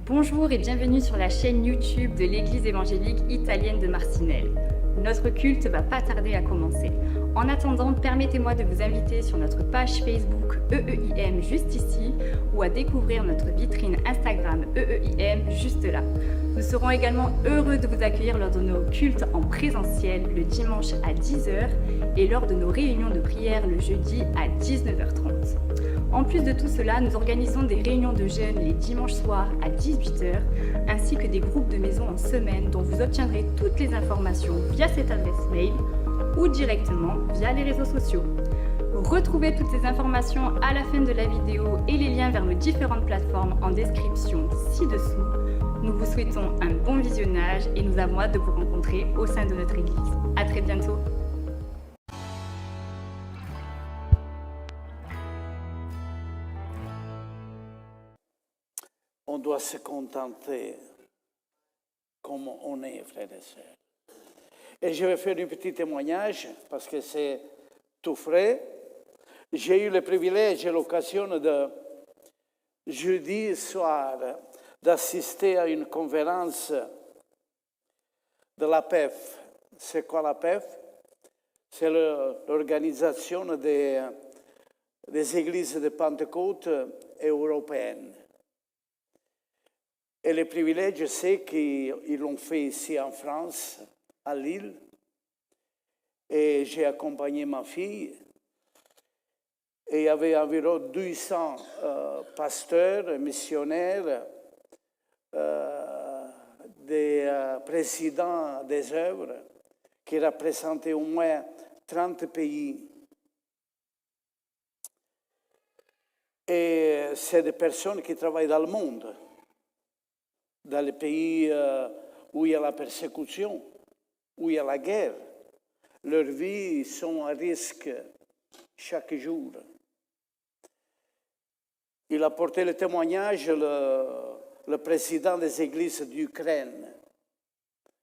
Bonjour et bienvenue sur la chaîne YouTube de l'Église évangélique italienne de Marcinelle. Notre culte va pas tarder à commencer. En attendant, permettez-moi de vous inviter sur notre page Facebook EEIM juste ici ou à découvrir notre vitrine Instagram EEIM juste là. Nous serons également heureux de vous accueillir lors de nos cultes en présentiel le dimanche à 10h et lors de nos réunions de prière le jeudi à 19h30. En plus de tout cela, nous organisons des réunions de jeunes les dimanches soirs à 18h, ainsi que des groupes de maison en semaine dont vous obtiendrez toutes les informations via cette adresse mail ou directement via les réseaux sociaux. Retrouvez toutes ces informations à la fin de la vidéo et les liens vers nos différentes plateformes en description ci-dessous. Nous vous souhaitons un bon visionnage et nous avons hâte de vous rencontrer au sein de notre église. À très bientôt. On doit se contenter comme on est, frères et sœurs. Et je vais faire un petit témoignage parce que c'est tout frais. J'ai eu le privilège et l'occasion de jeudi soir d'assister à une conférence de la PEF. C'est quoi la PEF? C'est l'organisation des églises de Pentecôte européennes. Et le privilège, c'est qu'ils l'ont fait ici en France, à Lille. Et j'ai accompagné ma fille. Et il y avait environ 200 pasteurs, missionnaires, des présidents des œuvres qui représentaient au moins 30 pays. Et c'est des personnes qui travaillent dans le monde. Dans les pays où il y a la persécution, où il y a la guerre. Leurs vies sont à risque chaque jour. Il a porté le témoignage, le président des églises d'Ukraine.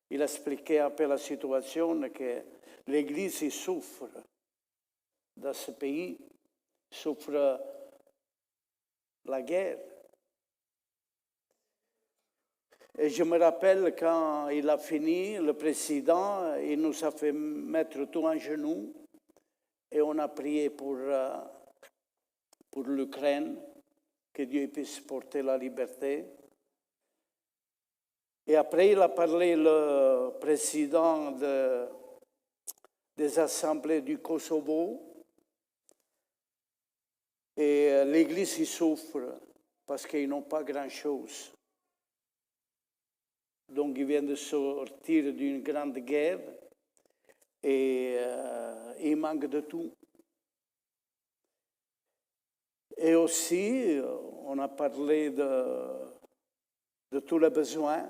Il a expliqué un peu la situation, que l'église souffre dans ce pays, souffre la guerre. Et je me rappelle quand il a fini, le président, il nous a fait mettre tout en genoux et on a prié pour l'Ukraine, que Dieu puisse porter la liberté. Et après, il a parlé, le président des assemblées du Kosovo. Et l'Église y souffre parce qu'ils n'ont pas grand-chose. Donc, ils viennent de sortir d'une grande guerre et il manque de tout. Et aussi, on a parlé de tous les besoins,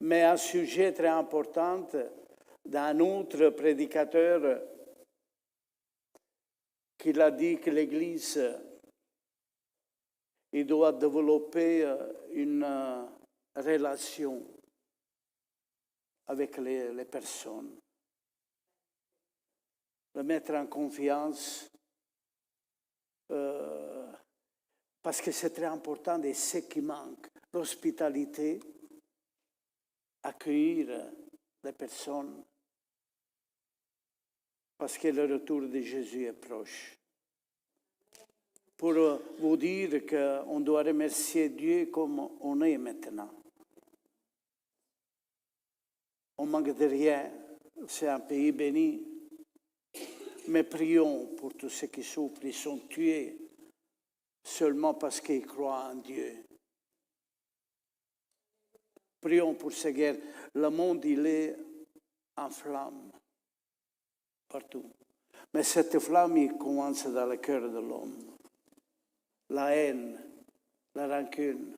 mais un sujet très important d'un autre prédicateur qui a dit que l'Église il doit développer une relation avec les personnes, le mettre en confiance, parce que c'est très important et ce qui manque, l'hospitalité, accueillir les personnes, parce que le retour de Jésus est proche. Pour vous dire qu'on doit remercier Dieu comme on est maintenant. On manque de rien, c'est un pays béni. Mais prions pour tous ceux qui souffrent, ils sont tués seulement parce qu'ils croient en Dieu. Prions pour ces guerres. Le monde, il est en flamme partout. Mais cette flamme, il commence dans le cœur de l'homme. La haine, la rancune,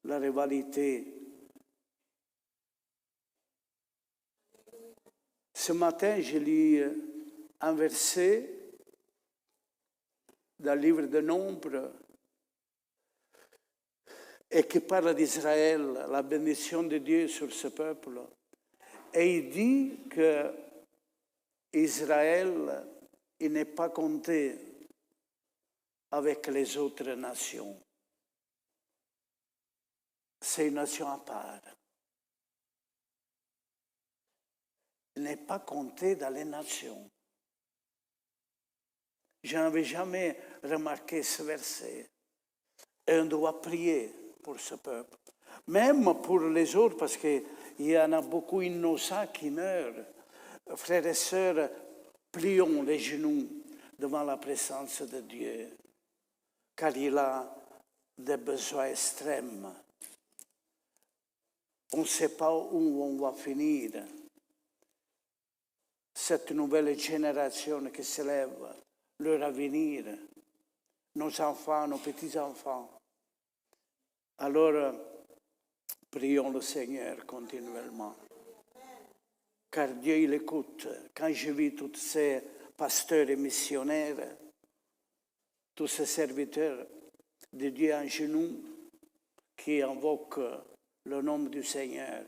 la rivalité. Ce matin, je lis un verset dans le livre de Nombres et qui parle d'Israël, la bénédiction de Dieu sur ce peuple. Et il dit que Israël, il n'est pas compté avec les autres nations. c'est une nation à part. Il n'est pas compté dans les nations. Je n'avais jamais remarqué ce verset. Et on doit prier pour ce peuple. Même pour les autres, parce qu'il y en a beaucoup innocents qui meurent. Frères et sœurs, plions les genoux devant la présence de Dieu, car il a des besoins extrêmes. On ne sait pas où on va finir. Cette nouvelle génération qui se lève, leur avenir, nos enfants, nos petits-enfants. Alors, prions le Seigneur continuellement. Car Dieu, il écoute. Quand je vis tous ces pasteurs et missionnaires, tous ces serviteurs de Dieu en genoux qui invoquent le nom du Seigneur,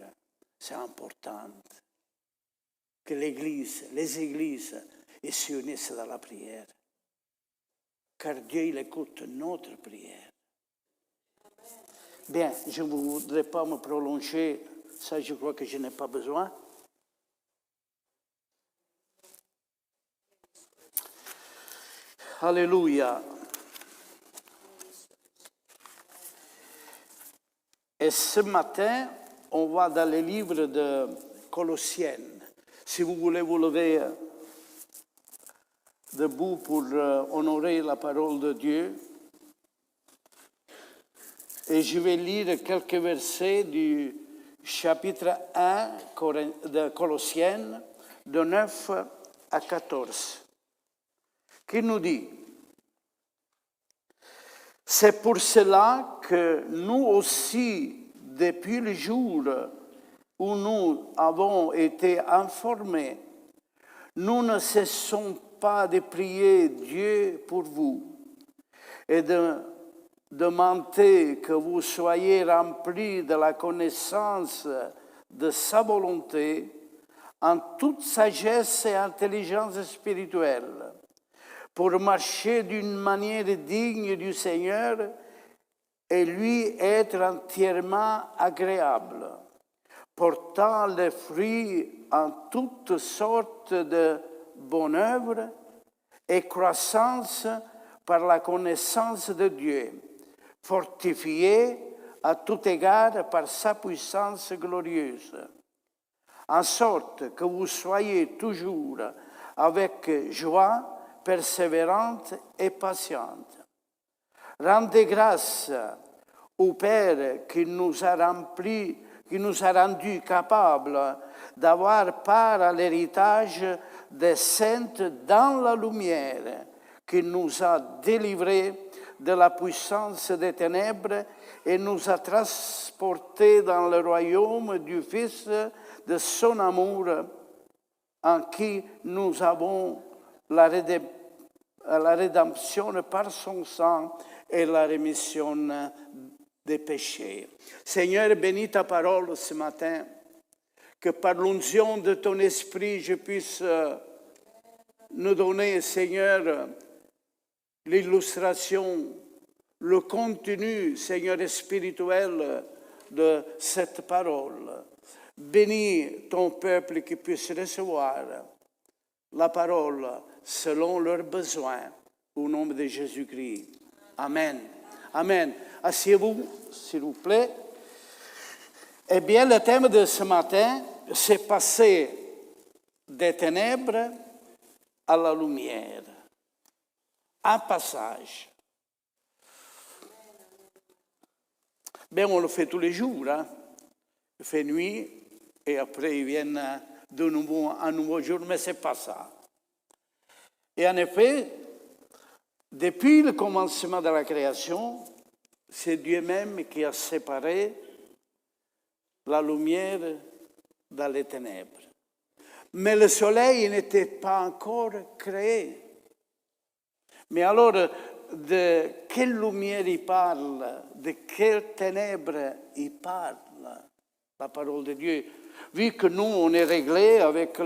c'est important que l'Église, les Églises, s'unissent dans la prière. Car Dieu, il écoute notre prière. Bien, je ne voudrais pas me prolonger, ça je crois que je n'ai pas besoin. Alléluia. Et ce matin, on va dans le livre de Colossiennes. Si vous voulez vous lever debout pour honorer la parole de Dieu. Et je vais lire quelques versets du chapitre 1 de Colossiennes, de 9 à 14, qui nous dit: c'est pour cela que nous aussi, depuis le jour où nous avons été informés, nous ne cessons pas de prier Dieu pour vous et de demander que vous soyez remplis de la connaissance de sa volonté en toute sagesse et intelligence spirituelle, pour marcher d'une manière digne du Seigneur et lui être entièrement agréable, portant les fruits en toutes sortes de bonnes œuvres et croissance par la connaissance de Dieu, fortifié à tout égard par sa puissance glorieuse, en sorte que vous soyez toujours avec joie, persévérante et patiente. Rendez grâce au Père qui nous a rendus capables d'avoir part à l'héritage des saintes dans la lumière, qui nous a délivrés de la puissance des ténèbres et nous a transportés dans le royaume du Fils de son amour, en qui nous avons la rédemption par son sang et la rémission des péchés. Seigneur, bénis ta parole ce matin, que par l'onction de ton esprit, je puisse nous donner, Seigneur, l'illustration, le contenu, Seigneur, spirituel de cette parole. Bénis ton peuple qui puisse recevoir la parole selon leurs besoins, au nom de Jésus-Christ. Amen. Amen. Asseyez-vous, s'il vous plaît. Eh bien, le thème de ce matin, c'est passer des ténèbres à la lumière. Un passage. Bien, on le fait tous les jours. Hein? Il fait nuit et après il vient de nouveau un nouveau jour, mais ce n'est pas ça. Et en effet, depuis le commencement de la création, c'est Dieu même qui a séparé la lumière dans les ténèbres. Mais le soleil n'était pas encore créé. Mais alors, de quelle lumière il parle? De quelles ténèbres il parle? La parole de Dieu. Vu que nous, on est réglé avec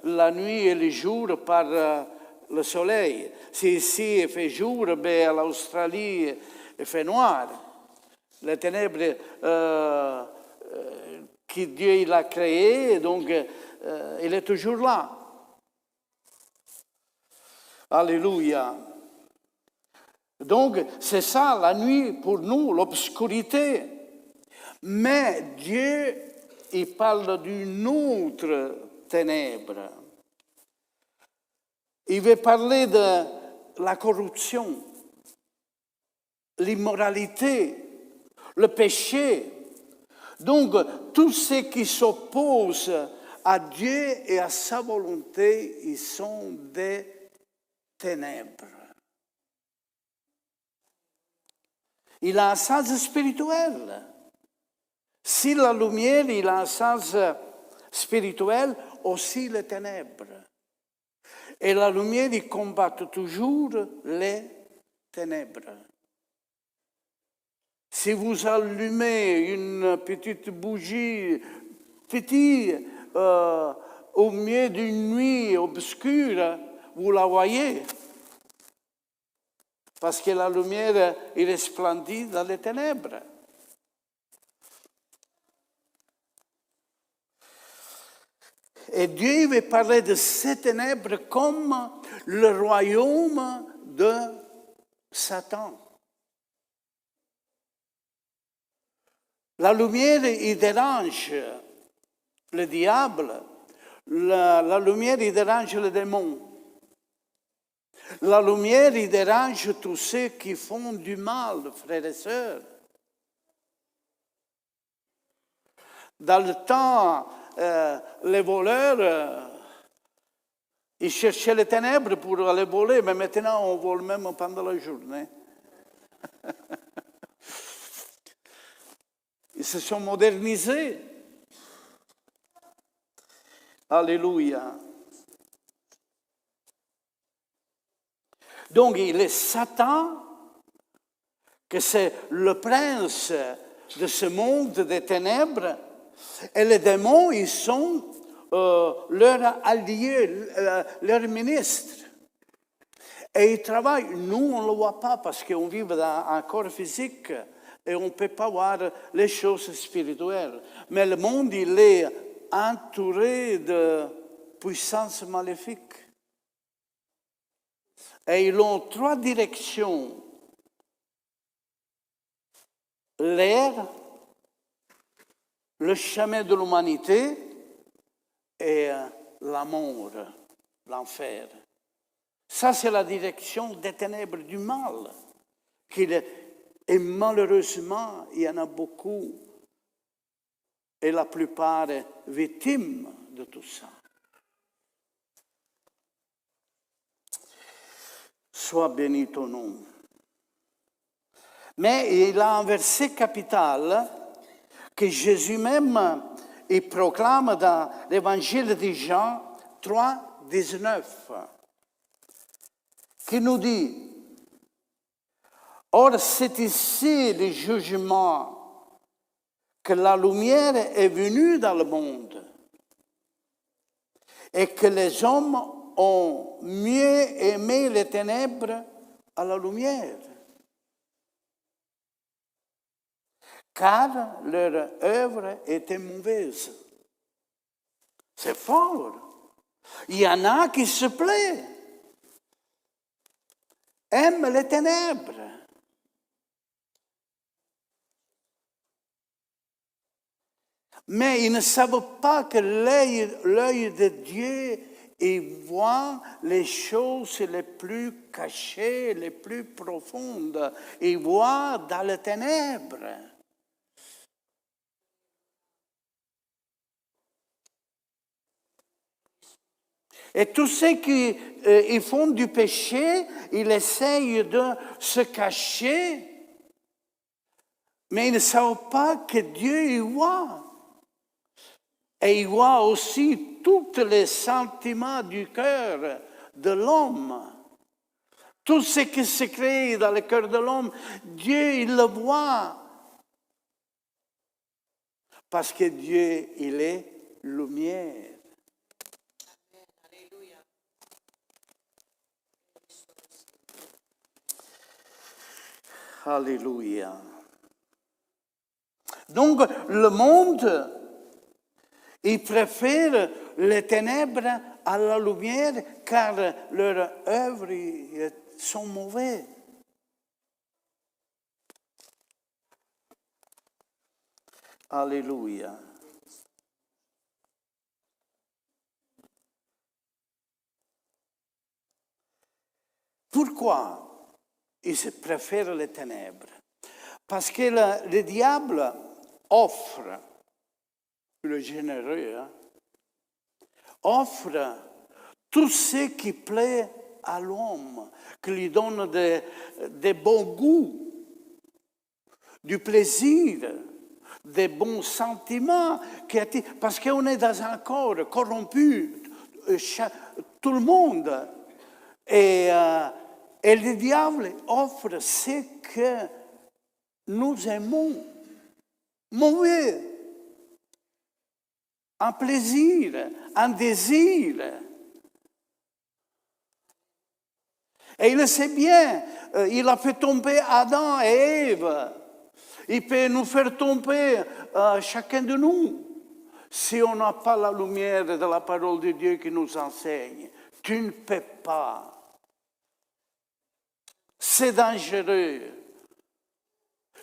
la nuit et le jour par le soleil. Si ici il fait jour, ben à l'Australie il fait noir. Les ténèbres que Dieu il a créées, donc il est toujours là. Alléluia. Donc, c'est ça, la nuit, pour nous, l'obscurité. Mais Dieu, il parle d'une autre ténèbre. Il veut parler de la corruption, l'immoralité, le péché. Donc, tout ce qui s'oppose à Dieu et à sa volonté, ils sont des ténèbres. Il a un sens spirituel. Si la lumière, il a un sens spirituel, aussi les ténèbres. Et la lumière, il combat toujours les ténèbres. Si vous allumez une petite bougie, au milieu d'une nuit obscure, vous la voyez. Parce que la lumière, il resplendit dans les ténèbres. Et Dieu veut parler de ces ténèbres comme le royaume de Satan. La lumière, il dérange le diable. La lumière, il dérange le démon. La lumière, il dérange tous ceux qui font du mal, frères et sœurs. Dans le temps, les voleurs, ils cherchaient les ténèbres pour aller voler, mais maintenant, on vole même pendant la journée. Ils se sont modernisés. Alléluia. Donc, il est Satan, que c'est le prince de ce monde des ténèbres, et les démons, ils sont leurs alliés, leurs ministres. Et ils travaillent. Nous, on ne le voit pas parce qu'on vit dans un corps physique et on ne peut pas voir les choses spirituelles. Mais le monde, il est entouré de puissances maléfiques. Et ils ont trois directions. L'air, le chemin de l'humanité et la mort, l'enfer. Ça, c'est la direction des ténèbres du mal. Et malheureusement, il y en a beaucoup. Et la plupart victimes de tout ça. Sois béni ton nom. Mais il a un verset capital que Jésus même il proclame dans l'évangile de Jean 3, 19, qui nous dit: Or, c'est ici le jugement, que la lumière est venue dans le monde et que les hommes ont mieux aimé les ténèbres à la lumière, car leur œuvre était mauvaise. C'est fort. Il y en a qui se plaisent, aiment les ténèbres. Mais ils ne savent pas que l'œil de Dieu, il voit les choses les plus cachées, les plus profondes. Il voit dans les ténèbres. Et tous ceux qui ils font du péché, ils essayent de se cacher, mais ils ne savent pas que Dieu y voit. Et il voit aussi tous les sentiments du cœur de l'homme. Tout ce qui se crée dans le cœur de l'homme, Dieu, il le voit. Parce que Dieu, il est lumière. Alléluia. Donc, le monde, il préfère les ténèbres à la lumière car leurs œuvres sont mauvaises. Alléluia. Pourquoi ils préfèrent les ténèbres? Parce que le diable offre, le généreux, offre tout ce qui plaît à l'homme, qui lui donne des bons goûts, du plaisir, des bons sentiments, parce qu'on est dans un corps corrompu, tout le monde. Et le diable offre ce que nous aimons, mauvais, un plaisir, un désir. Et il le sait bien, il a fait tomber Adam et Ève. Il peut nous faire tomber chacun de nous si on n'a pas la lumière de la parole de Dieu qui nous enseigne. Tu ne peux pas. C'est dangereux.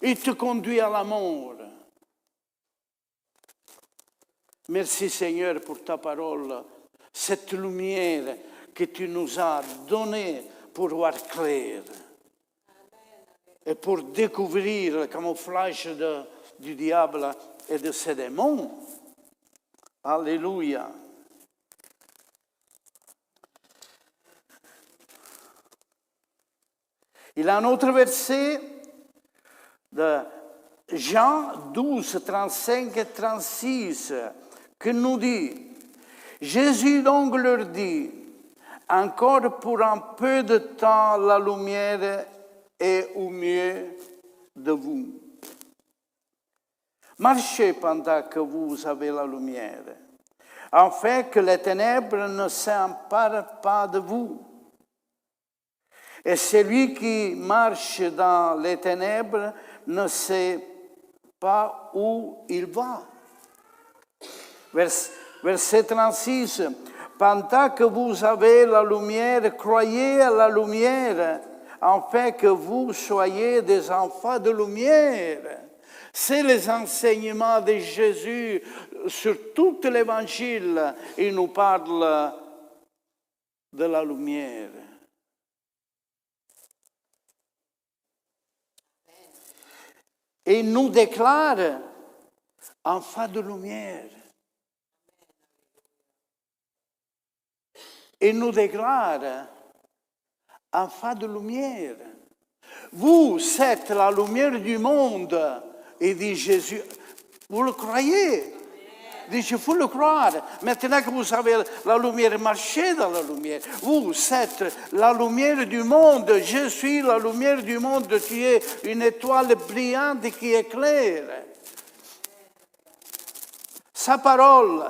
Il te conduit à la mort. Merci Seigneur pour ta parole, cette lumière que tu nous as donnée pour voir clair et pour découvrir le camouflage du diable et de ses démons. Alléluia. Il y a un autre verset de Jean 12, 35 et 36 qui nous dit, Jésus donc leur dit, encore pour un peu de temps la lumière est au mieux de vous. Marchez pendant que vous avez la lumière, afin que les ténèbres ne s'emparent pas de vous. Et celui qui marche dans les ténèbres ne sait pas où il va. Verset 36. Pendant que vous avez la lumière, croyez à la lumière, afin que vous soyez des enfants de lumière. C'est les enseignements de Jésus sur tout l'Évangile. Il nous parle de la lumière. Et il nous déclare enfants de lumière. Il nous déclare enfants de lumière. Vous êtes la lumière du monde. Et dit Jésus, vous le croyez? Il dit, il faut le croire. Maintenant que vous avez la lumière, marchez dans la lumière. Vous êtes la lumière du monde. Je suis la lumière du monde. Tu es une étoile brillante qui éclaire. Sa parole,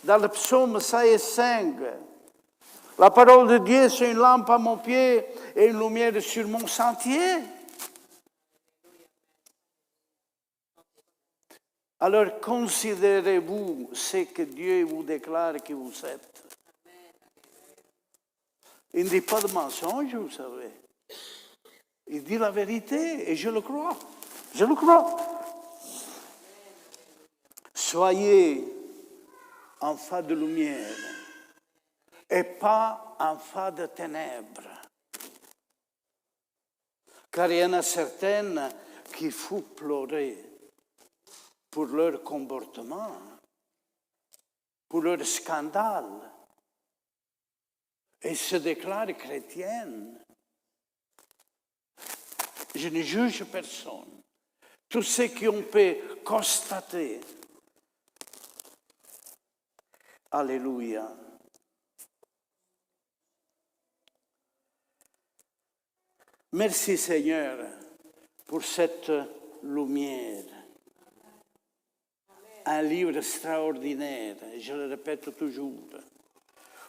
dans le psaume 105, la parole de Dieu, c'est une lampe à mon pied et une lumière sur mon sentier. Alors considérez-vous ce que Dieu vous déclare que vous êtes. Il ne dit pas de mensonge, vous savez. Il dit la vérité et je le crois. Je le crois. Soyez enfants de lumière et pas enfants de ténèbres. Car il y en a certaines qui font pleurer pour leur comportement, pour leur scandale, et se déclarent chrétiennes. Je ne juge personne. Tout ce qu'on peut constater. Alléluia. Merci Seigneur pour cette lumière. Un livre extraordinaire, je le répète toujours.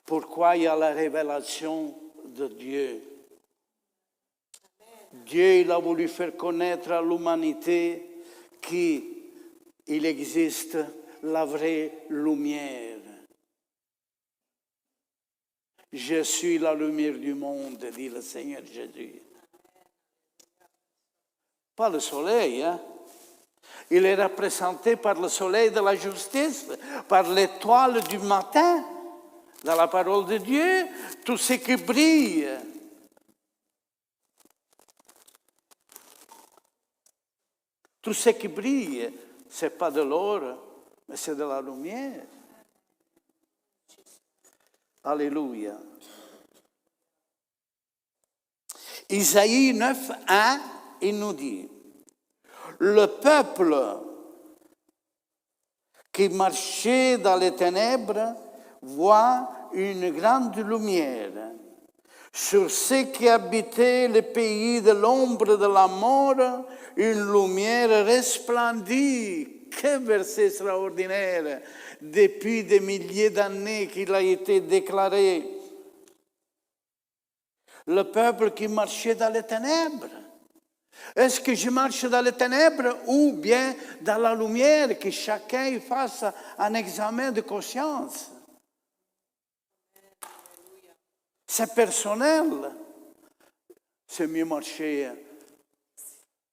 Pourquoi il y a la révélation de Dieu. Dieu il a voulu faire connaître à l'humanité qui il existe la vraie lumière. Je suis la lumière du monde, dit le Seigneur Jésus. Pas le soleil, hein? Il est représenté par le soleil de la justice, par l'étoile du matin, dans la parole de Dieu, tout ce qui brille. Tout ce qui brille, ce n'est pas de l'or, mais c'est de la lumière. Alléluia. Isaïe 9, 1, il nous dit, le peuple qui marchait dans les ténèbres voit une grande lumière. Sur ceux qui habitaient le pays de l'ombre de la mort, une lumière resplendit. Quel verset extraordinaire! Depuis des milliers d'années qu'il a été déclaré. Le peuple qui marchait dans les ténèbres. Est-ce que je marche dans les ténèbres ou bien dans la lumière, que chacun fasse un examen de conscience? C'est personnel. C'est mieux marcher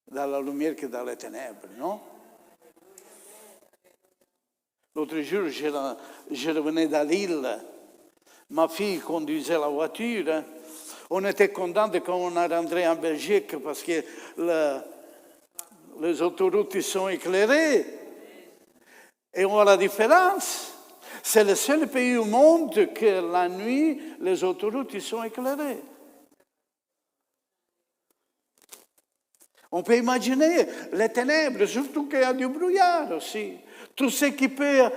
dans la lumière que dans les ténèbres, non? L'autre jour, je revenais de Lille. Ma fille conduisait la voiture. On était contents quand on a rentré en Belgique parce que les autoroutes sont éclairées. Et on voit la différence. C'est le seul pays au monde que la nuit, les autoroutes sont éclairées. On peut imaginer les ténèbres, surtout qu'il y a du brouillard aussi. Tout ce qui peut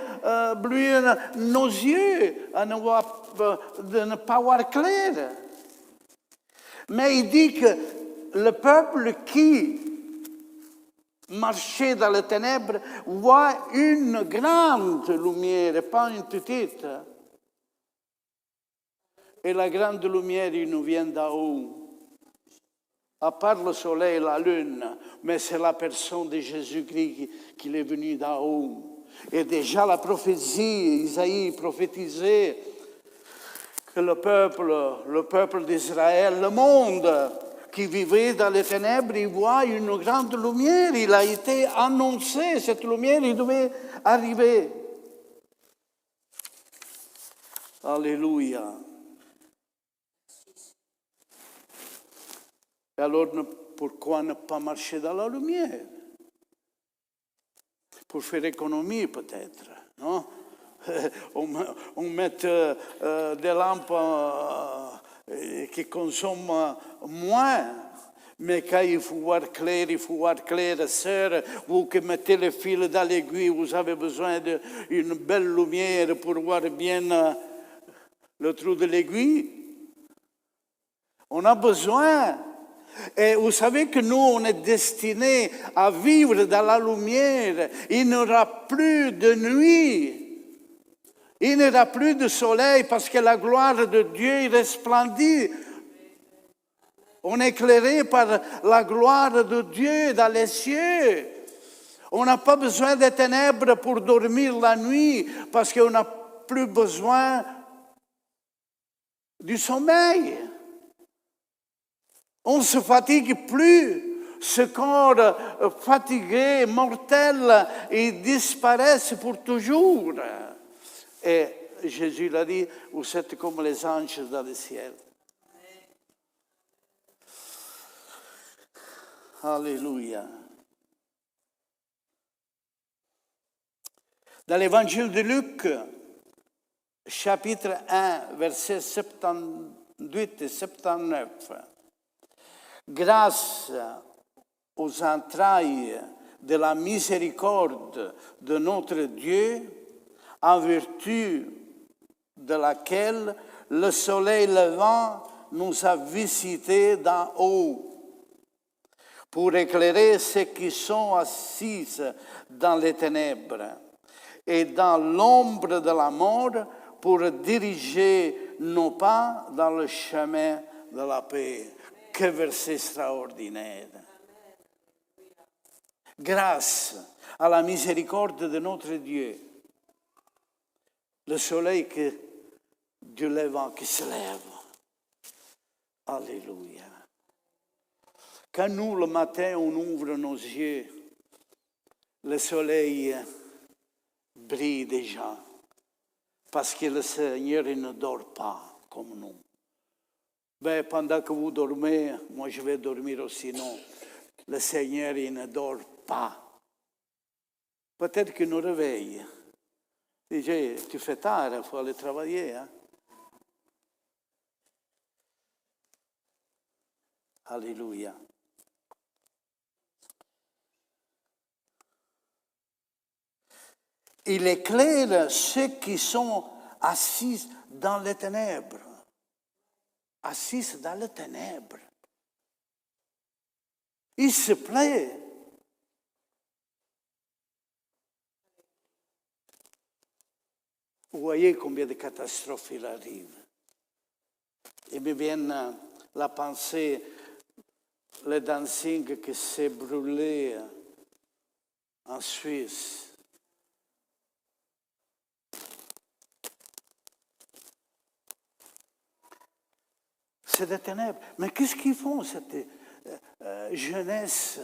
brouiller nos yeux, de ne pas voir clair. Mais il dit que le peuple qui marchait dans les ténèbres voit une grande lumière, pas une petite. Et la grande lumière, il nous vient d'en haut. À part le soleil et la lune, mais c'est la personne de Jésus-Christ qui est venue d'en haut. Et déjà la prophétie, Isaïe prophétisait que le peuple d'Israël, le monde qui vivait dans les ténèbres, il voit une grande lumière. Il a été annoncé, cette lumière, il devait arriver. Alléluia. Et alors, pourquoi ne pas marcher dans la lumière? Pour faire économie, peut-être, non? On met des lampes qui consomment moins. Mais quand il faut voir clair, sœur, vous qui mettez le fil dans l'aiguille, vous avez besoin d'une belle lumière pour voir bien le trou de l'aiguille. On a besoin. Et vous savez que nous, on est destinés à vivre dans la lumière. Il n'y aura plus de nuit. Il n'y aura plus de soleil parce que la gloire de Dieu resplendit. On est éclairé par la gloire de Dieu dans les cieux. On n'a pas besoin des ténèbres pour dormir la nuit parce qu'on n'a plus besoin du sommeil. On ne se fatigue plus. Ce corps fatigué, mortel, il disparaît pour toujours. Et Jésus l'a dit, vous êtes comme les anges dans le ciel. Alléluia. Dans l'évangile de Luc, chapitre 1, versets 78 et 79, grâce aux entrailles de la miséricorde de notre Dieu, en vertu de laquelle le soleil levant nous a visités d'en haut, pour éclairer ceux qui sont assis dans les ténèbres et dans l'ombre de la mort, pour diriger nos pas dans le chemin de la paix. Quel verset extraordinaire. Grâce. à la miséricorde de notre Dieu. Le soleil du levant qui se lève. Alléluia. Quand nous, le matin, on ouvre nos yeux, le soleil brille déjà. Parce que le Seigneur il ne dort pas comme nous. Ben, pendant que vous dormez, moi je vais dormir aussi. Non, le Seigneur il ne dort pas. Peut-être qu'il nous réveille. Il dit, tu fais tard, il faut aller travailler. Hein? Alléluia. Il éclaire ceux qui sont assis dans les ténèbres. Assis dans les ténèbres. Il se plaît. Vous voyez combien de catastrophes il arrive. Il me vient la pensée, le dancing qui s'est brûlé en Suisse. C'est des ténèbres. Mais qu'est-ce qu'ils font, cette jeunesse,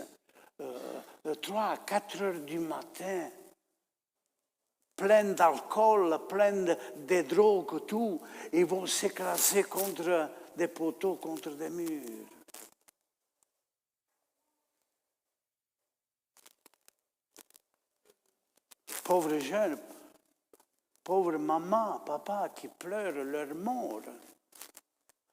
3 à 4 heures du matin, pleine d'alcool, pleine de drogues, tout. Ils vont s'écraser contre des poteaux, contre des murs. Pauvres jeunes, pauvres mamans, papas qui pleurent leur mort.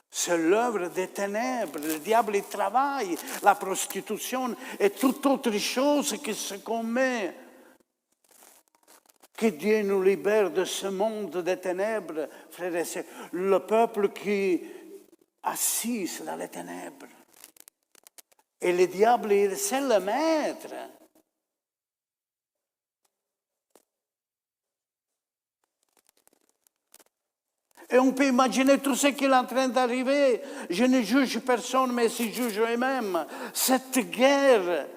C'est l'œuvre des ténèbres. Le diable, il travaille. La prostitution et toute autre chose qui se commet. Que Dieu nous libère de ce monde des ténèbres, frères et sœurs. Le peuple qui assis dans les ténèbres. Et le diable, c'est le maître. Et on peut imaginer tout ce qui est en train d'arriver. Je ne juge personne, mais si juge eux-mêmes. Cette guerre.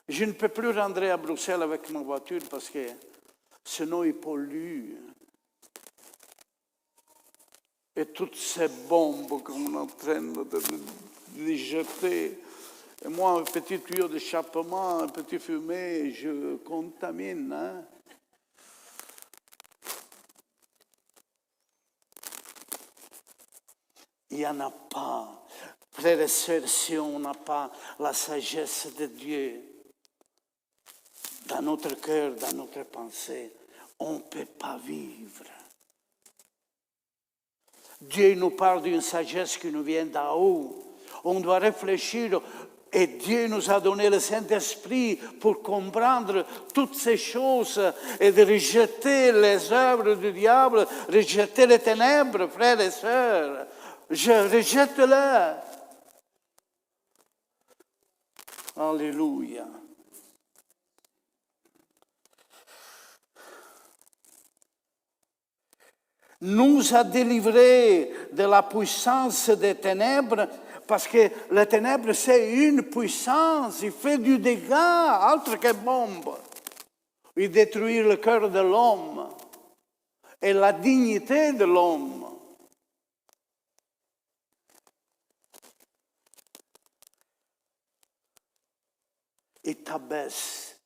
Je ne peux plus rentrer à Bruxelles avec ma voiture parce que sinon il pollue. Et toutes ces bombes qu'on est en train de jeter. Et moi, un petit tuyau d'échappement, un petit fumée, je contamine. Hein? Il n'y en a pas. Frères et sœurs, si on n'a pas la sagesse de Dieu dans notre cœur, dans notre pensée, on ne peut pas vivre. Dieu nous parle d'une sagesse qui nous vient d'en haut. On doit réfléchir et Dieu nous a donné le Saint-Esprit pour comprendre toutes ces choses et de rejeter les œuvres du diable, rejeter les ténèbres, frères et sœurs. Je rejette-les. Alléluia. Nous a délivrés de la puissance des ténèbres, parce que les ténèbres, c'est une puissance, il fait du dégât, autre que bombe. Il détruit le cœur de l'homme et la dignité de l'homme. Il t'abaisse.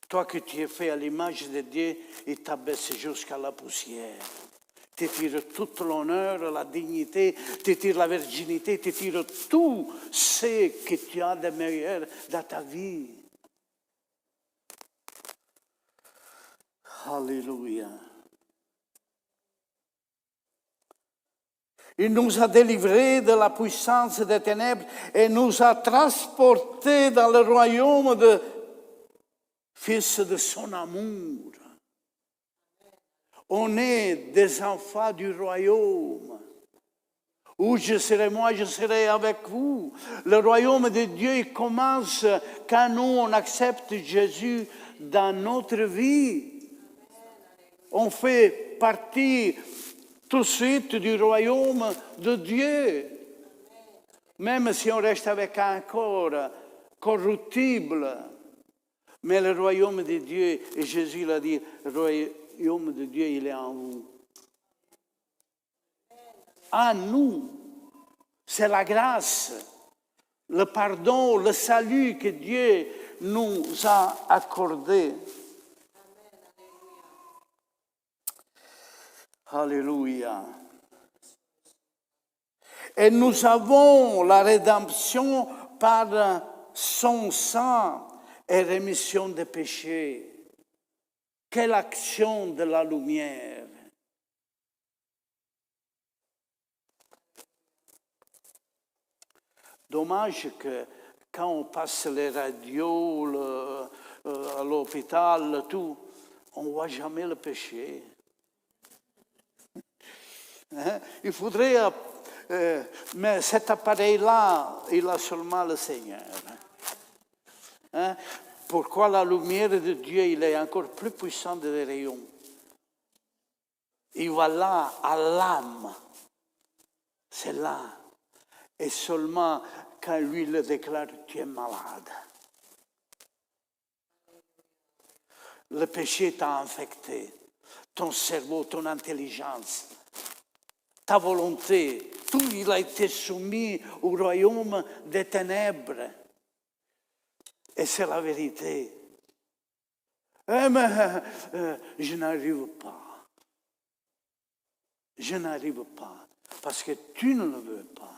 Toi que tu es fait à l'image de Dieu, il t'abaisse jusqu'à la poussière. Tu tires tout l'honneur, la dignité, tu tires la virginité, tu tires tout ce que tu as de meilleur dans ta vie. Alléluia. Il nous a délivrés de la puissance des ténèbres et nous a transportés dans le royaume de Fils de son amour. On est des enfants du royaume. Où je serai moi, je serai avec vous. Le royaume de Dieu il commence quand nous, on accepte Jésus dans notre vie. On fait partie tout de suite du royaume de Dieu. Même si on reste avec un corps corruptible, mais le royaume de Dieu, et Jésus l'a dit, le royaume de Dieu, il est en vous. En nous. C'est la grâce, le pardon, le salut que Dieu nous a accordé. Alléluia. Et nous avons la rédemption par son sang et rémission des péchés. Quelle action de la lumière! Dommage que quand on passe les radios à l'hôpital, tout, on ne voit jamais le péché. Hein? Il faudrait... mais cet appareil-là, il a seulement le Seigneur. Hein? Pourquoi la lumière de Dieu, il est encore plus puissant des rayons? Il va là, à l'âme. C'est là. Et seulement quand lui le déclare, tu es malade. Le péché t'a infecté. Ton cerveau, ton intelligence, ta volonté, tout il a été soumis au royaume des ténèbres. Et c'est la vérité. Mais je n'arrive pas. Je n'arrive pas. Parce que tu ne le veux pas.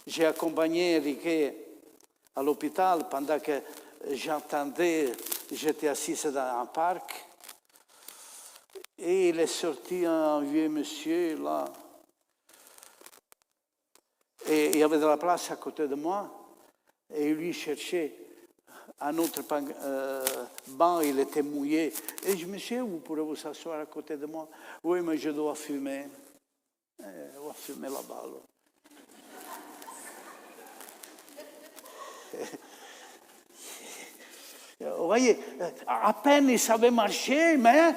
J'ai accompagné Enrique à l'hôpital pendant que j'attendais, j'étais assise dans un parc. Et il est sorti un vieux monsieur là. Et il y avait de la place à côté de moi. Et lui cherchait un autre banc, il était mouillé. Et je me suis dit, vous pourrez vous asseoir à côté de moi? Oui, mais je dois fumer. On va fumer là-bas. Vous voyez, à peine il savait marcher, mais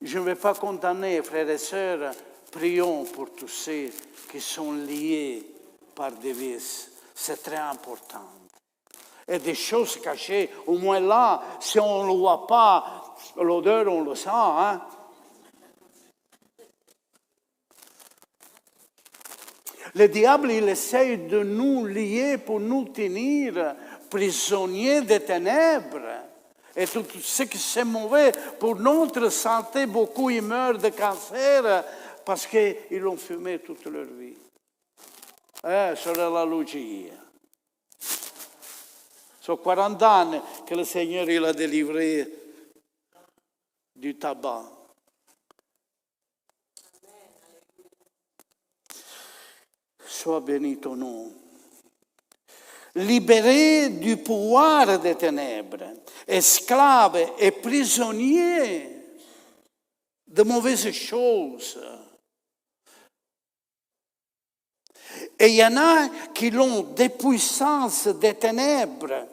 je ne vais pas condamner, frères et sœurs, prions pour tous ceux qui sont liés par des vices. C'est très important. Et des choses cachées, au moins là, si on ne le voit pas, l'odeur, on le sent. Hein? Le diable, il essaye de nous lier pour nous tenir prisonniers des ténèbres. Et tout ce qui c'est mauvais pour notre santé, beaucoup ils meurent de cancer parce qu'ils ont fumé toute leur vie. C'est la logique. Sono 40 anni che il Signore l'ha délivré du tabac. Sois béni ton nom. Libéré du pouvoir des ténèbres, esclave et prisonnier de mauvaises choses. Et il y en a qui ont des puissances des ténèbres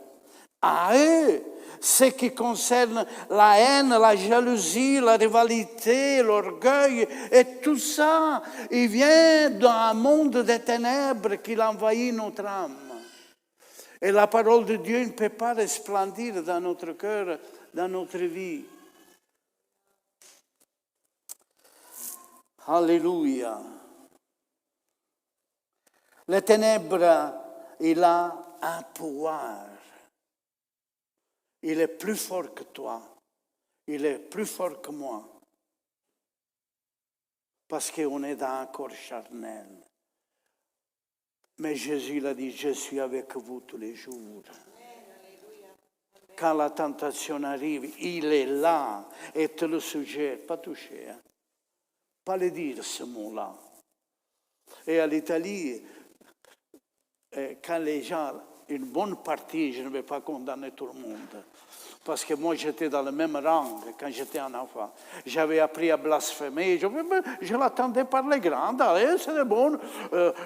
à eux, ce qui concerne la haine, la jalousie, la rivalité, l'orgueil, et tout ça, il vient d'un monde des ténèbres qui envahit notre âme. Et la parole de Dieu ne peut pas resplendir dans notre cœur, dans notre vie. Alléluia. Les ténèbres, il a un pouvoir. Il est plus fort que toi. Il est plus fort que moi. Parce qu'on est dans un corps charnel. Mais Jésus l'a dit, je suis avec vous tous les jours. Quand la tentation arrive, il est là et te le suggère. Pas toucher, hein? Pas le dire ce mot-là. Et à l'Italie, quand les gens, une bonne partie, je ne vais pas condamner tout le monde, parce que moi j'étais dans le même rang quand j'étais un enfant. J'avais appris à blasphémer, je l'attendais par les grands, allez, c'est bon.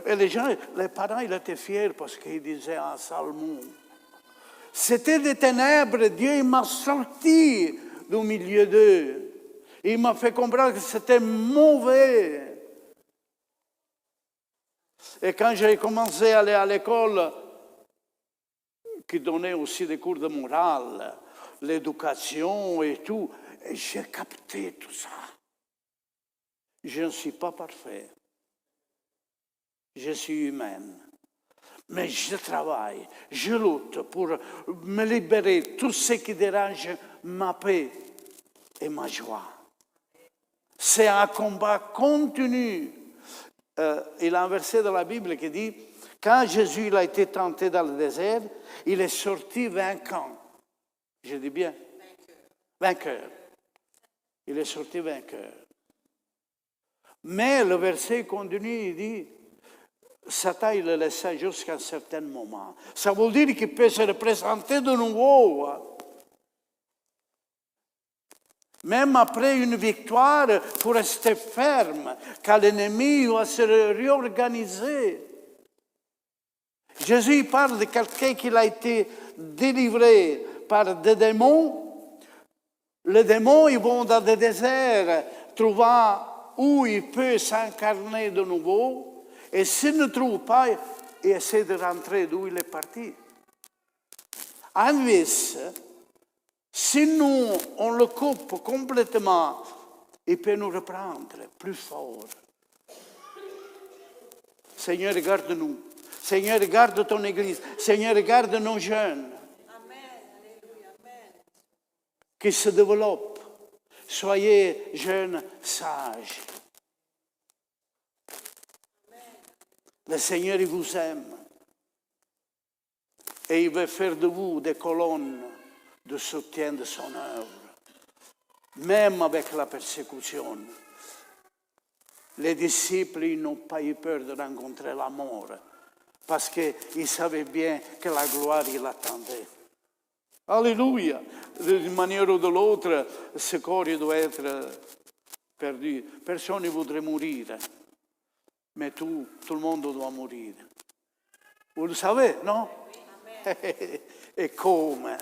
Et les gens, les parents, ils étaient fiers parce qu'ils disaient un psalmon. C'était des ténèbres, Dieu m'a sorti du milieu d'eux. Il m'a fait comprendre que c'était mauvais. Et quand j'ai commencé à aller à l'école, qui donnait aussi des cours de morale, l'éducation et tout, et j'ai capté tout ça. Je ne suis pas parfait. Je suis humaine. Mais je travaille, je lutte pour me libérer de tout ce qui dérange ma paix et ma joie. C'est un combat continu. Il y a un verset de la Bible qui dit, quand Jésus il a été tenté dans le désert, il est sorti vainquant. Je dis bien? Vainqueur. Il est sorti vainqueur. Mais le verset continue, il dit, Satan, il le laissa jusqu'à un certain moment. Ça veut dire qu'il peut se représenter de nouveau. Même après une victoire, il faut rester ferme, car l'ennemi va se réorganiser. Jésus parle de quelqu'un qui a été délivré par des démons. Les démons, ils vont dans des déserts, trouvant où il peut s'incarner de nouveau. Et s'il ne trouve pas, il essaie de rentrer d'où il est parti. Invece, si nous, on le coupe complètement, il peut nous reprendre plus fort. Seigneur, garde-nous. Seigneur, garde ton Église. Seigneur, garde nos jeunes. Qui se développent. Soyez jeunes sages. Le Seigneur, il vous aime. Et il veut faire de vous des colonnes de soutien de son œuvre. Même avec la persécution. Les disciples, ils n'ont pas eu peur de rencontrer la mort. Parce qu'ils savaient bien que la gloire, il attendait. Alléluia. D'une manière ou de l'autre, ce corps, il doit être perdu. Personne ne voudrait mourir. Mais tout le monde doit mourir. Vous le savez, non? Et come?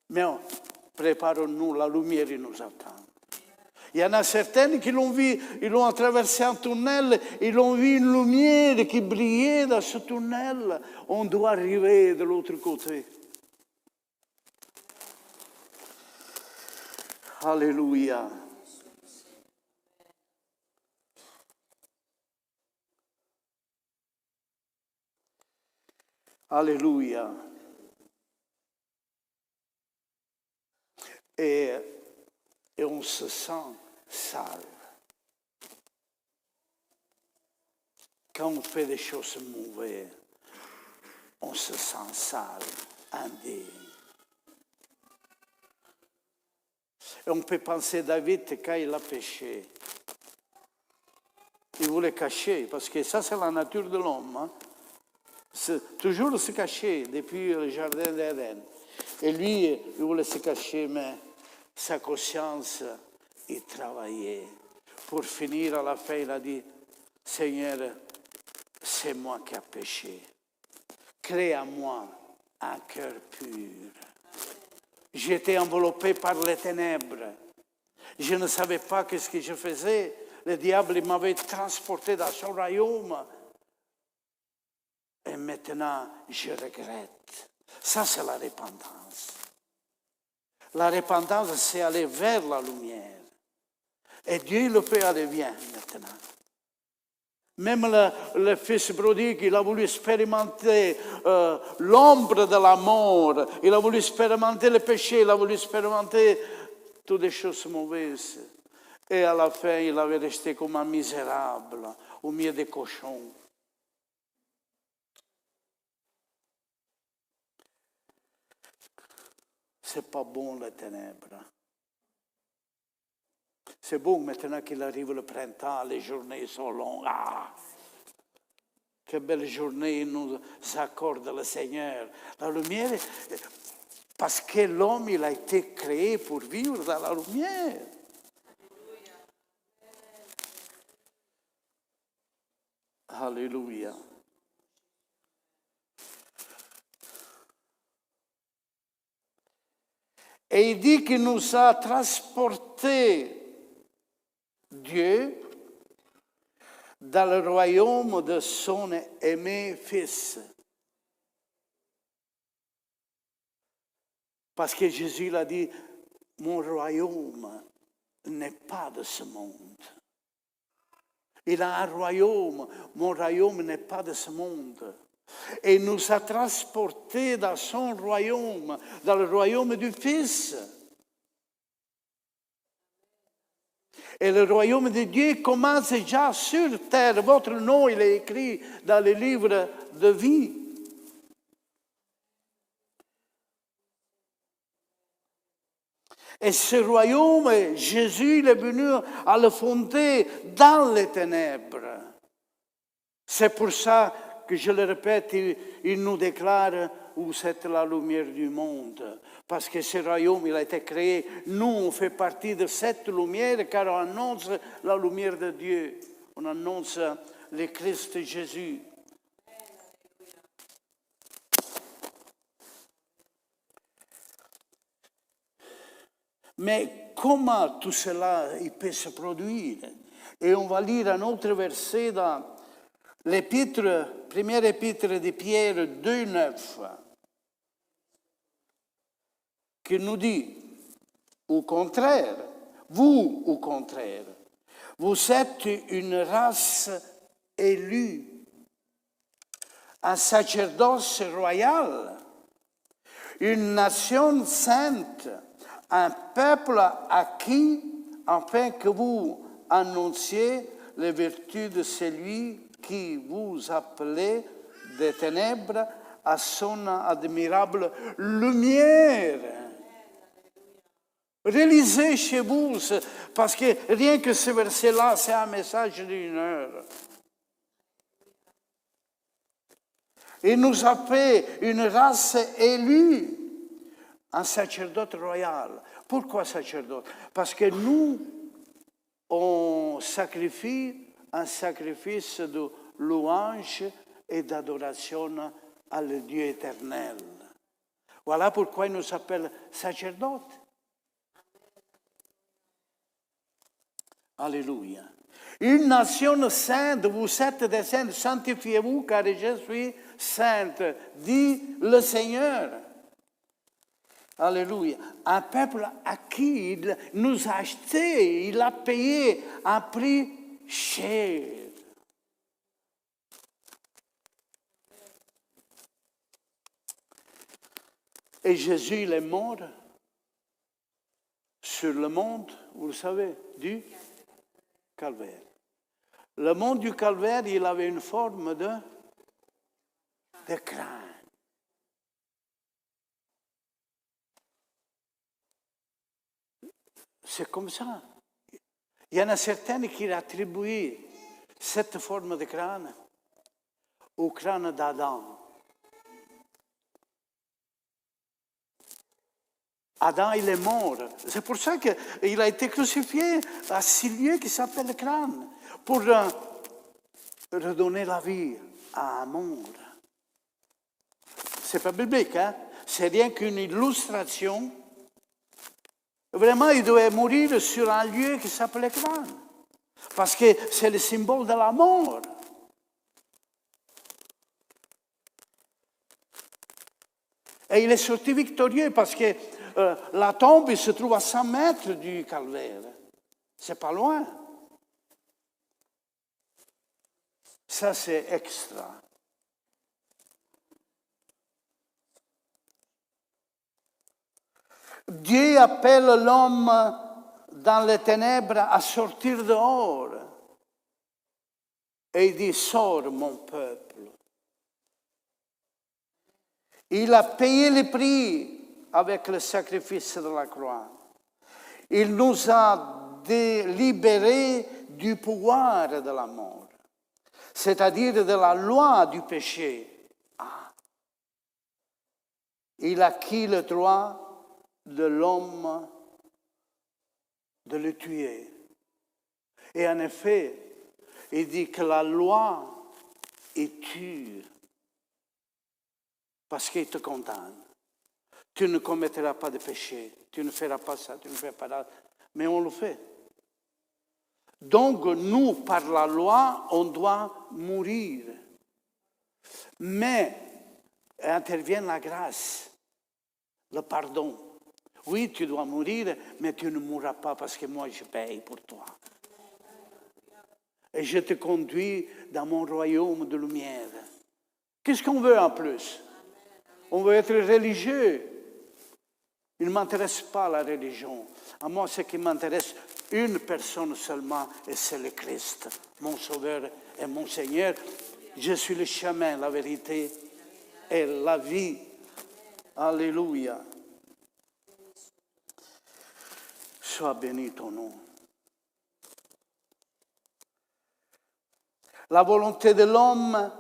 Mais préparons-nous, la lumière nous attend. Il y en a certains qui l'ont vu, ils l'ont traversé un tunnel, ils ont vu une lumière qui brillait dans ce tunnel. On doit arriver de l'autre côté. Alléluia. Alléluia. Et on se sent sale. Quand on fait des choses mauvaises, on se sent sale, indigne. Et on peut penser à David quand il a péché. Il voulait cacher, parce que ça c'est la nature de l'homme. Hein? C'est toujours se cacher depuis le jardin d'Éden. Et lui, il voulait se cacher, mais sa conscience, il travaillait. Pour finir, à la fin, il a dit, Seigneur, c'est moi qui ai péché. Crée en moi un cœur pur. J'étais enveloppé par les ténèbres. Je ne savais pas ce que je faisais. Le diable m'avait transporté dans son royaume. Et maintenant, je regrette. Ça, c'est la repentance. La repentance, c'est aller vers la lumière. Et Dieu le peut aller bien maintenant. Même le fils prodigue, il a voulu expérimenter l'ombre de la mort. Il a voulu expérimenter le péché. Il a voulu expérimenter toutes les choses mauvaises. Et à la fin, il avait resté comme un misérable au milieu des cochons. C'est pas bon les ténèbres. C'est bon maintenant qu'il arrive le printemps, les journées sont longues. Ah, quelle belle journée nous accorde le Seigneur. La lumière, parce que l'homme, il a été créé pour vivre dans la lumière. Alléluia. Et il dit qu'il nous a transportés, Dieu, dans le royaume de son aimé Fils. Parce que Jésus l'a dit, mon royaume n'est pas de ce monde. Il a un royaume, mon royaume n'est pas de ce monde. Et il nous a transportés dans son royaume, dans le royaume du Fils. Et le royaume de Dieu commence déjà sur terre. Votre nom, il est écrit dans le livre de vie. Et ce royaume, Jésus il est venu à le fonder dans les ténèbres. C'est pour ça que je le répète, il nous déclare « Vous êtes la lumière du monde ». Parce que ce royaume, il a été créé. Nous, on fait partie de cette lumière car on annonce la lumière de Dieu. On annonce le Christ Jésus. Mais comment tout cela il peut se produire? Et on va lire un autre verset dans l'épître, première épître de Pierre 2,9, qui nous dit, au contraire, vous, vous êtes une race élue, un sacerdoce royal, une nation sainte, un peuple acquis, afin que vous annonciez les vertus de celui qui vous appelait des ténèbres à son admirable lumière. Relisez chez vous, parce que rien que ce verset-là, c'est un message d'une heure. Il nous a fait une race élue, un sacerdoce royal. Pourquoi sacerdoce? Parce que nous, on sacrifie un sacrifice de louange et d'adoration à le Dieu éternel. Voilà pourquoi il nous appelle sacerdote. Alléluia. Une nation sainte, vous êtes des saints, sanctifiez-vous car je suis sainte, dit le Seigneur. Alléluia. Un peuple à qui il nous a achetés, il a payé un prix cher. Et Jésus, il est mort sur le mont, vous le savez, du Calvaire. Le mont du Calvaire, il avait une forme de crâne. C'est comme ça. Il y en a certains qui attribuent cette forme de crâne au crâne d'Adam. Adam, il est mort. C'est pour ça qu'il a été crucifié à ce lieu qui s'appelle le crâne, pour redonner la vie à un monde. C'est pas biblique, hein? C'est rien qu'une illustration. Vraiment, il devait mourir sur un lieu qui s'appelle le crâne, parce que c'est le symbole de la mort. Et il est sorti victorieux parce que la tombe il se trouve à 100 mètres du calvaire. C'est pas loin. Ça, c'est extra. Dieu appelle l'homme dans les ténèbres à sortir dehors. Et il dit, sors mon peuple. Il a payé le prix avec le sacrifice de la croix. Il nous a libérés du pouvoir de la mort, c'est-à-dire de la loi du péché. Il a acquis le droit de l'homme de le tuer. Et en effet, il dit que la loi est tue parce qu'il te condamne. tu ne commettras pas de péché, tu ne feras pas ça, tu ne feras pas ça. Mais on le fait. Donc, nous, par la loi, on doit mourir. Mais intervient la grâce, le pardon. Oui, tu dois mourir, mais tu ne mourras pas parce que moi, je paye pour toi. Et je te conduis dans mon royaume de lumière. Qu'est-ce qu'on veut en plus? On veut être religieux. Il ne m'intéresse pas la religion. À moi, ce qui m'intéresse, une personne seulement, et c'est le Christ, mon Sauveur et mon Seigneur. Je suis le chemin, la vérité et la vie. Alléluia. Sois béni ton nom. La volonté de l'homme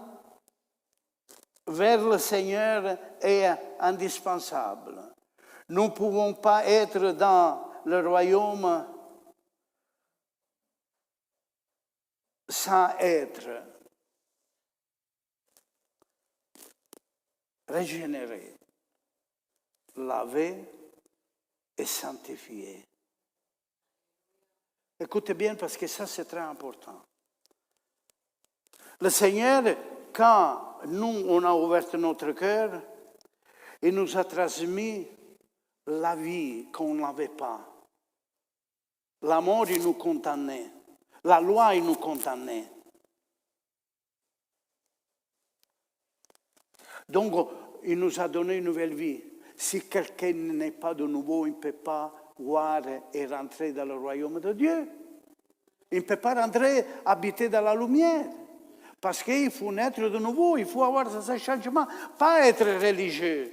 vers le Seigneur est indispensable. Nous ne pouvons pas être dans le royaume sans être régénéré, lavé et sanctifié. Écoutez bien parce que ça c'est très important. Le Seigneur, quand nous on a ouvert notre cœur, il nous a transmis la vie qu'on n'avait pas. La mort, il nous condamnait. La loi, il nous condamnait. Donc, il nous a donné une nouvelle vie. Si quelqu'un n'est pas de nouveau, il ne peut pas voir et rentrer dans le royaume de Dieu. Il ne peut pas rentrer, habiter dans la lumière. Parce qu'il faut naître de nouveau, il faut avoir ce changement, pas être religieux.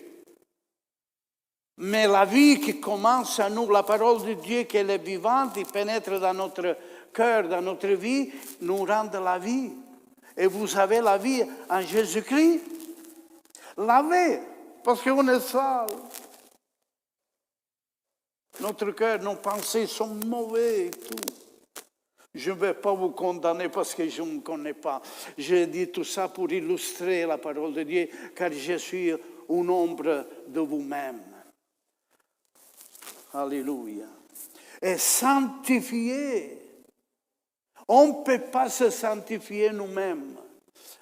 Mais la vie qui commence à nous, la parole de Dieu qui est vivante, qui pénètre dans notre cœur, dans notre vie, nous rend la vie. Et vous avez la vie en Jésus-Christ. Lavez, parce qu'on est sale. Notre cœur, nos pensées sont mauvais et tout. Je ne vais pas vous condamner parce que je ne me connais pas. Je dis tout ça pour illustrer la parole de Dieu, car je suis une ombre de vous-même. Alléluia. Et sanctifier. On ne peut pas se sanctifier nous-mêmes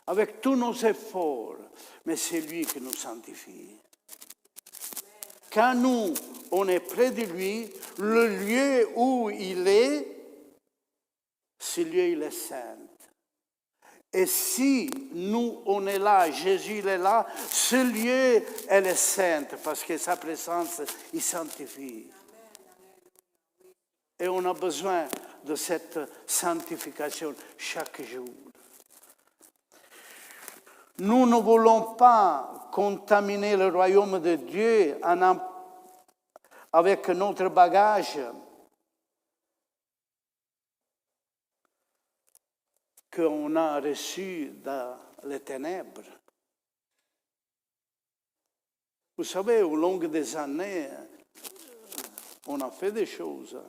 avec tous nos efforts, mais c'est lui qui nous sanctifie. Quand nous, on est près de lui, le lieu où il est, ce lieu, il est saint. Et si nous, on est là, Jésus, il est là, ce lieu, elle est sainte, parce que sa présence, il sanctifie. Et on a besoin de cette sanctification chaque jour. Nous ne voulons pas contaminer le royaume de Dieu avec notre bagage qu'on a reçu dans les ténèbres. Vous savez, au long des années, on a fait des choses.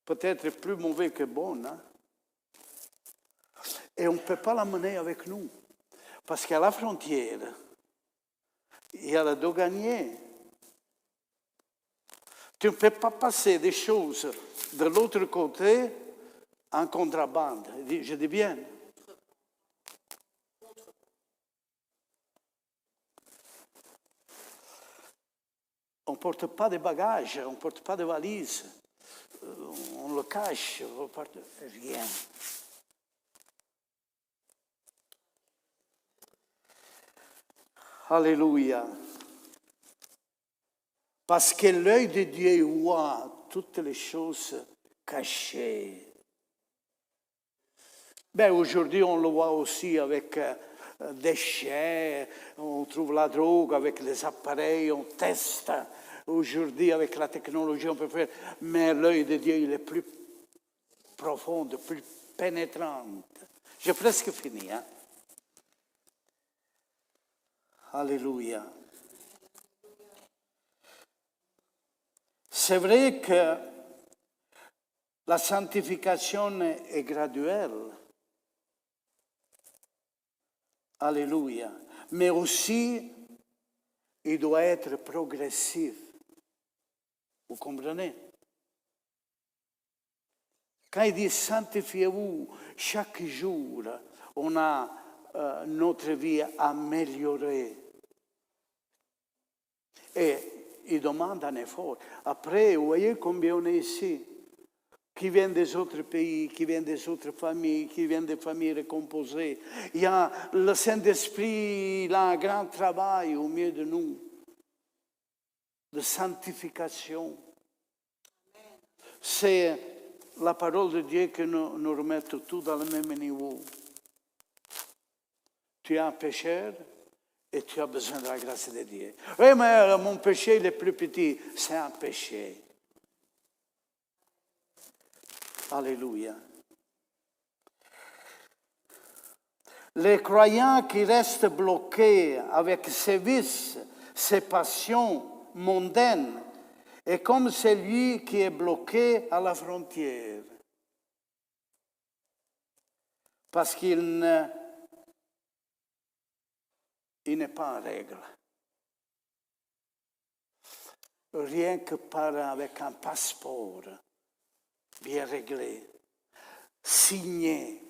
Peut-être plus mauvais que bonnes. Hein? Et on ne peut pas l'amener avec nous. Parce qu'à la frontière, il y a le douanier. Tu ne peux pas passer des choses de l'autre côté en contrebande. Je dis bien. On ne porte pas de bagages, on ne porte pas de valises. On le cache, on ne porte rien. Alléluia. Parce que l'œil de Dieu voit toutes les choses cachées. Ben, aujourd'hui, on le voit aussi avec des chiens, on trouve la drogue avec les appareils, on teste. Aujourd'hui, avec la technologie, on peut faire. Mais l'œil de Dieu, il est plus profond, plus pénétrant. J'ai presque fini. Hein? Alléluia. C'est vrai que la sanctification est graduelle. Alléluia. Mais aussi, il doit être progressif. Vous comprenez? Quand il dit sanctifiez-vous chaque jour, on a notre vie améliorée. Et il demande un effort. Après, vous voyez combien on est ici, qui viennent des autres pays, qui viennent des autres familles, qui viennent des familles recomposées. Il y a le Saint-Esprit, il a un grand travail au milieu de nous, de sanctification. C'est la parole de Dieu qui nous remet tout dans le même niveau. Tu es un pécheur et tu as besoin de la grâce de Dieu. Oui, mais mon péché il est plus petit. C'est un péché. Alléluia. Les croyants qui restent bloqués avec ses vices, ses passions mondaines, est comme celui qui est bloqué à la frontière. Parce qu'il n'est pas en règle. Rien que avec un passeport bien réglé, signé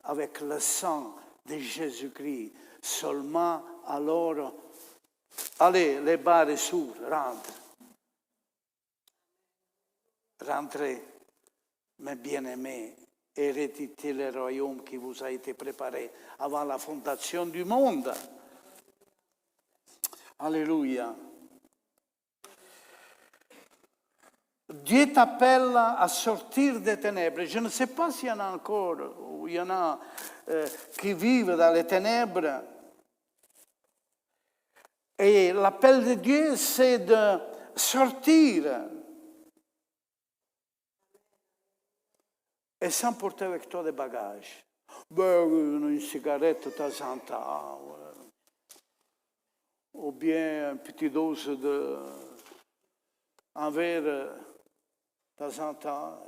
avec le sang de Jésus-Christ, seulement alors, allez, les barres s'ouvrent, rentre. Rentrez, mes bien-aimés, héréditez le royaume qui vous a été préparé avant la fondation du monde. Alléluia. Dieu t'appelle à sortir des ténèbres. Je ne sais pas s'il y en a encore, ou il y en a qui vivent dans les ténèbres. Et l'appel de Dieu, c'est de sortir. Et sans porter avec toi des bagages. Une cigarette de temps en temps. Ou bien une petite dose un verre de temps en temps.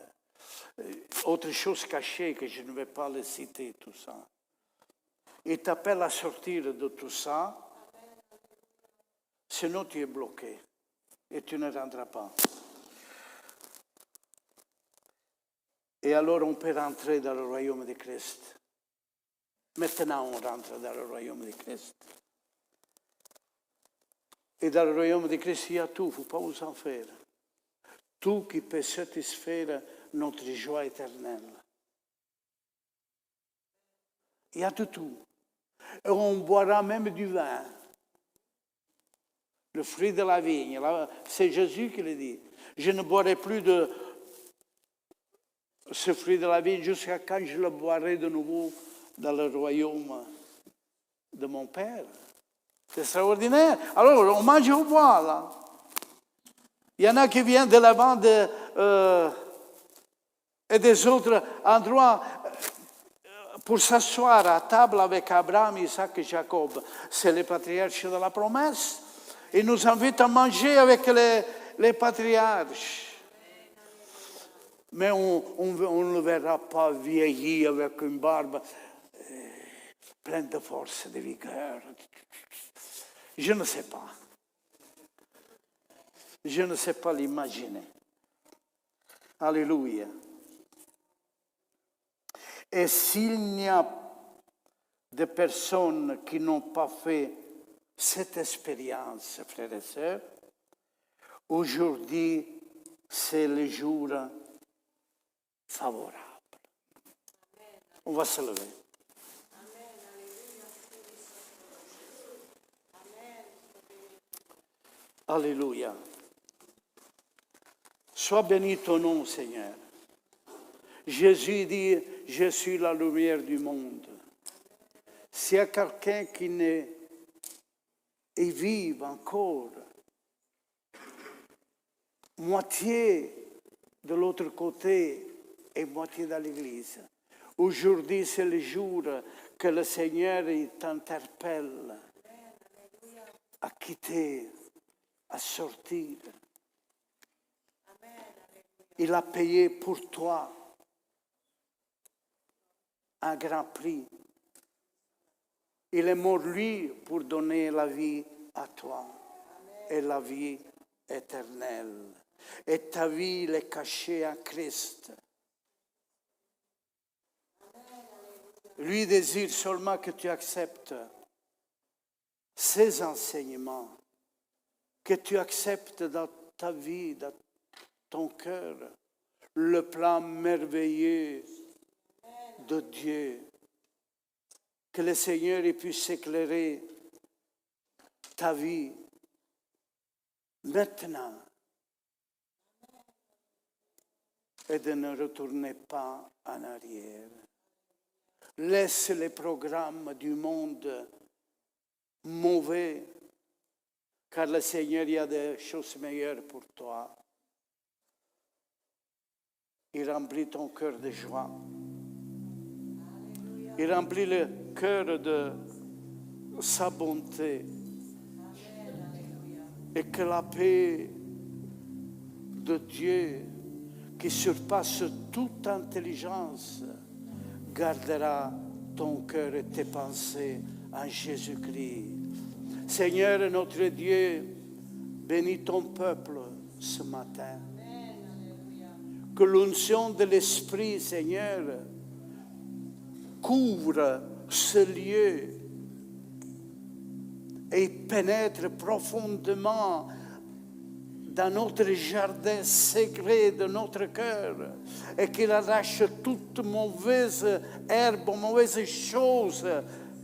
Autre chose cachée que je ne vais pas le citer, tout ça. Il t'appelle à sortir de tout ça. Sinon tu es bloqué. Et tu ne rendras pas. Et alors on peut rentrer dans le royaume de Christ. Maintenant on rentre dans le royaume de Christ. Et dans le royaume de Christ, il y a tout, il ne faut pas vous en faire. Tout qui peut satisfaire notre joie éternelle. Il y a de tout. Et on boira même du vin. Le fruit de la vigne. C'est Jésus qui le dit. Je ne boirai plus de ce fruit de la vigne jusqu'à quand je le boirai de nouveau dans le royaume de mon Père. C'est extraordinaire. Alors, on mange et on boit, là. Il y en a qui viennent de la bande et des autres endroits pour s'asseoir à table avec Abraham, Isaac et Jacob. C'est les patriarches de la promesse. Ils nous invitent à manger avec les patriarches. Mais on ne le verra pas vieilli avec une barbe pleine de force, de vigueur. Je ne sais pas. Je ne sais pas l'imaginer. Alléluia. Et s'il n'y a des personnes qui n'ont pas fait cette expérience, frères et sœurs, aujourd'hui, c'est le jour favorable. On va se lever. Alléluia. Sois béni ton nom, Seigneur. Jésus dit, je suis la lumière du monde. S'il y a quelqu'un qui ne et vive encore moitié de l'autre côté et moitié dans l'Église. Aujourd'hui, c'est le jour que le Seigneur t'interpelle à quitter, à sortir. Il a payé pour toi un grand prix. Il est mort, lui, pour donner la vie à toi est la vie éternelle. Et ta vie est cachée en Christ. Lui désire seulement que tu acceptes ses enseignements, que tu acceptes dans ta vie, dans ton cœur, le plan merveilleux de Dieu. Que le Seigneur puisse éclairer ta vie maintenant et de ne retourner pas en arrière. Laisse les programmes du monde mauvais, car le Seigneur y a des choses meilleures pour toi. Il remplit ton cœur de joie. Il remplit le cœur de sa bonté. Et que la paix de Dieu, qui surpasse toute intelligence, gardera ton cœur et tes pensées en Jésus-Christ. Seigneur notre Dieu, bénis ton peuple ce matin. Que l'onction de l'Esprit, Seigneur, couvre ce lieu et pénètre profondément dans notre jardin secret de notre cœur et qu'il arrache toute mauvaise herbe, mauvaise chose,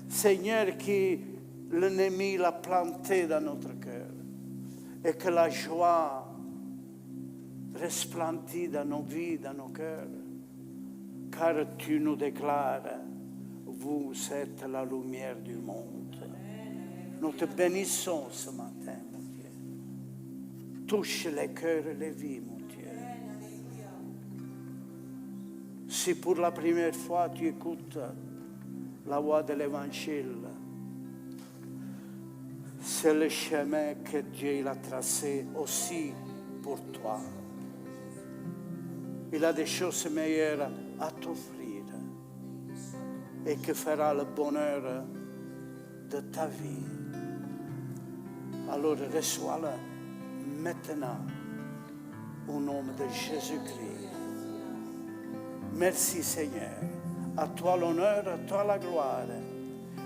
Seigneur, qui l'ennemi l'a planté dans notre cœur. Et que la joie resplendit dans nos vies, dans nos cœurs. Car tu nous déclares, vous êtes la lumière du monde. Nous te bénissons ce matin, mon Dieu. Touche les cœurs et les vies, mon Dieu. Si pour la première fois tu écoutes la voix de l'Évangile, c'est le chemin que Dieu a tracé aussi pour toi. Il a des choses meilleures à t'offrir et que fera le bonheur de ta vie. Alors reçois-le maintenant au nom de Jésus-Christ. Merci Seigneur. À toi l'honneur, à toi la gloire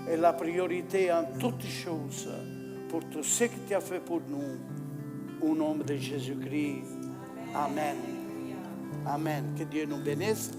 et la priorité en toutes choses pour tout ce que tu as fait pour nous. Au nom de Jésus-Christ. Amen. Amen. Que Dieu nous bénisse.